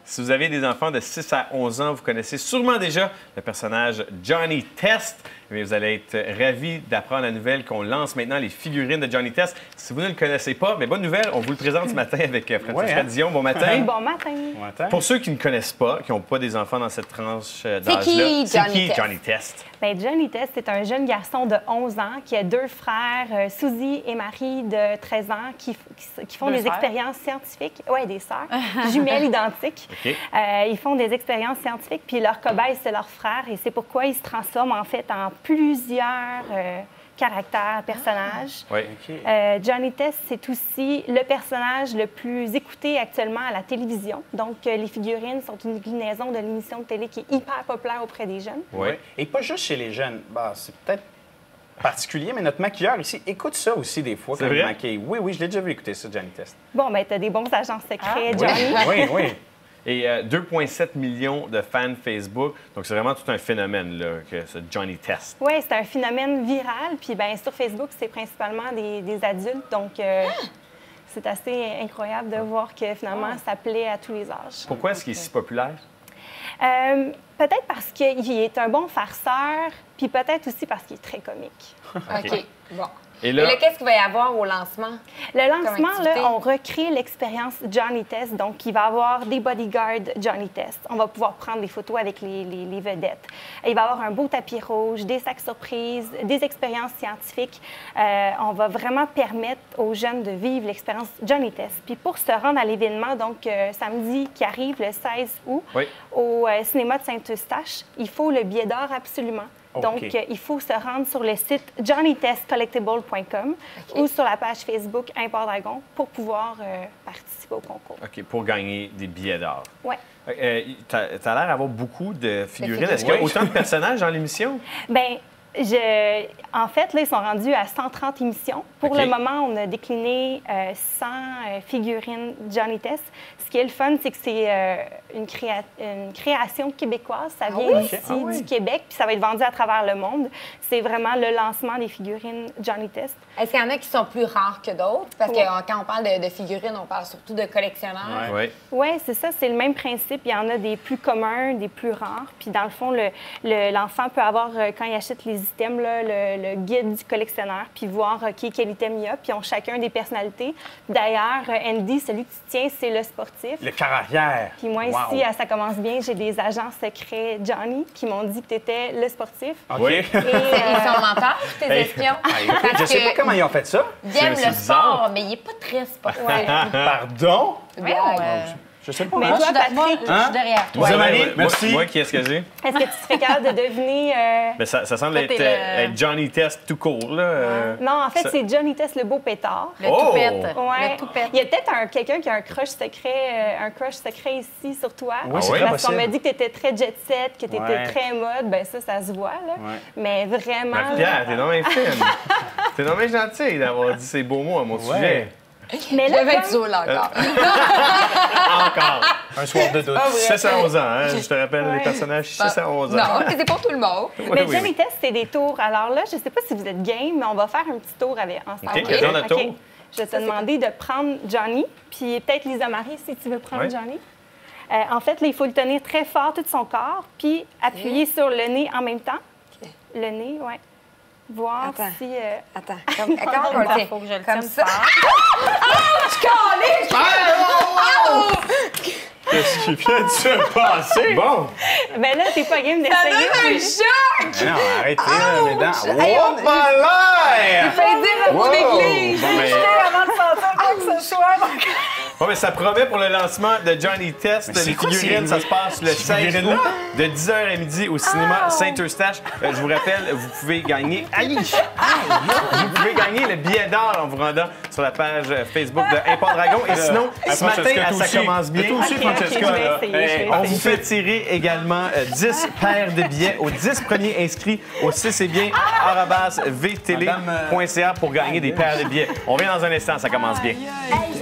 Si vous avez des enfants de 6 à 11 ans, vous connaissez sûrement déjà le personnage Johnny Test. Mais vous allez être ravis d'apprendre la nouvelle qu'on lance maintenant les figurines de Johnny Test. Si vous ne le connaissez pas, mais bonne nouvelle, on vous le présente ce matin avec Francisca Dion. Bon matin. Bon matin. Bon matin. Pour ceux qui ne connaissent pas, qui n'ont pas des enfants dans cette tranche d'âge-là, c'est qui Johnny Test? Bien, Johnny Test est un jeune garçon de 11 ans qui a deux frères, Suzy et Marie, de 13 ans, qui font des expériences scientifiques. Oui, des sœurs, jumelles identiques. Okay. Ils font des expériences scientifiques, puis leur cobaye, c'est leur frère, et c'est pourquoi ils se transforment en fait en plusieurs caractères, personnages. Oui. OK. Johnny Test, c'est aussi le personnage le plus écouté actuellement à la télévision. Donc, les figurines sont une déclinaison de l'émission de télé qui est hyper populaire auprès des jeunes. Oui. Et pas juste chez les jeunes. Bah, c'est peut-être particulier, mais notre maquilleur ici écoute ça aussi des fois quand il maquille. Oui, oui, je l'ai déjà vu écouter ça, Johnny Test. Bon, bien, tu as des bons agents secrets, Johnny. Oui, oui. Et 2,7 millions de fans Facebook. Donc, c'est vraiment tout un phénomène, là, que ce Johnny Test. Oui, c'est un phénomène viral. Puis, bien, sur Facebook, c'est principalement des adultes. Donc, c'est assez incroyable de voir que finalement, ça plaît à tous les âges. Pourquoi est-ce qu'il est si populaire? Peut-être parce qu'il est un bon farceur, puis peut-être aussi parce qu'il est très comique. OK. Bon. Et Et là, là, qu'est-ce qu'il va y avoir au lancement? Le lancement, activité? là, on recrée l'expérience Johnny Test. Donc, il va y avoir des bodyguards Johnny Test. On va pouvoir prendre des photos avec les vedettes. Il va y avoir un beau tapis rouge, des sacs surprises, des expériences scientifiques. On va vraiment permettre aux jeunes de vivre l'expérience Johnny Test. Puis pour se rendre à l'événement, donc samedi qui arrive, le 16 août, au cinéma de Saint-Eustache, il faut le billet d'or absolument. Donc, il faut se rendre sur le site johnnytestcollectible.com ou sur la page Facebook Import Dragon pour pouvoir participer au concours. OK, pour gagner des billets d'or. Oui. Tu as l'air d'avoir beaucoup de figurines. Est-ce qu'il y a autant de personnages dans l'émission? Bien, en fait, là, ils sont rendus à 130 émissions. Pour le moment, on a décliné 100 figurines Johnny Test. Ce qui est le fun, c'est que c'est une création québécoise. Ça vient ici du Québec, puis ça va être vendu à travers le monde. C'est vraiment le lancement des figurines Johnny Test. Est-ce qu'il y en a qui sont plus rares que d'autres? Parce que quand on parle de figurines, on parle surtout de collectionneurs. Oui, c'est ça. C'est le même principe. Il y en a des plus communs, des plus rares. Puis dans le fond, l'enfant peut avoir, quand il achète les items, là, le guide du collectionneur, puis voir quel item il y a. Puis ils ont chacun des personnalités. D'ailleurs, Andy, celui que tu tiens, c'est le sportif. Le carrière. Puis moi, ici, à Ça commence bien, j'ai des agents secrets Johnny qui m'ont dit que tu étais le sportif. OK. Et, Ils sont menteurs, tes espions. Je ne sais pas comment ils ont fait ça. Ils aiment C'est le bizarre. sport, mais il n'est pas très sportif. Pardon? Je sais pas. Mais hein? toi, Patrick, Je suis derrière toi. Vous Marie, merci. Moi, qui est-ce que j'ai? est-ce que tu serais capable de deviner... Ben, ça semble Toi, être, t'es être Johnny Test tout court. Là. Non, en fait, ça- c'est Johnny Test, le beau pétard. Le toupette. Ouais. Le toupette. Il y a peut-être quelqu'un qui a un crush secret ici sur toi. Oui, c'est oui? très Parce qu'on possible. m'a dit que tu étais très jet set, que tu étais Ouais. très mode. Ben ça se voit, là. Ouais. Mais vraiment... Marie-Pierre, t'es donc bien fine. T'es donc bien gentil d'avoir dit ces beaux mots à mon sujet. Mais Je là, vais être comme- Zola encore. Encore. Un soir de doute. 6 à 11 ans, hein? Je te rappelle les personnages 6 à 11 ans. Non, mais c'est pour tout le monde. Mais Johnny Test, c'est des tours. Alors là, je ne sais pas si vous êtes game, mais on va faire un petit tour ensemble. OK, quel genre de tour? Je vais te demander de prendre Johnny, puis peut-être Lisa Marie, si tu veux prendre Johnny. En fait, là, il faut le tenir très fort, tout son corps, puis appuyer sur le nez en même temps. Le nez, oui. Voir si... Attends, comment on le fait? Faut que je le Comme tienne ça. fort. Qu'est-ce qui vient de se passer? Bon. Ben là, t'es pas game d'essayer. Un choc! Non, arrêtez, là, mesdames. Hey, Oh, my life! Fallait dire Wow. à l'église. Bon, mais... Avant de sentir quoi que ce soit. Bon, mais ça promet pour le lancement de Johnny Test. Mais c'est Les quoi, figurines, ces- ça se passe le ces 16 figurines-là? août de 10h à midi au cinéma Saint-Eustache. Je vous rappelle, vous pouvez gagner... Aïe! Vous pouvez gagner le billet d'or en vous rendant sur la page Facebook de Import Dragon. Et sinon, ce matin, à Ça commence bien, Toi aussi, Ok, Francesca, je vais là. essayer, je vais on essayer. vous fait tirer également 10 paires de billets aux 10 premiers inscrits au 6 et bien @vtele.ca pour gagner des paires de billets. On revient dans un instant, Ça commence bien. Hey,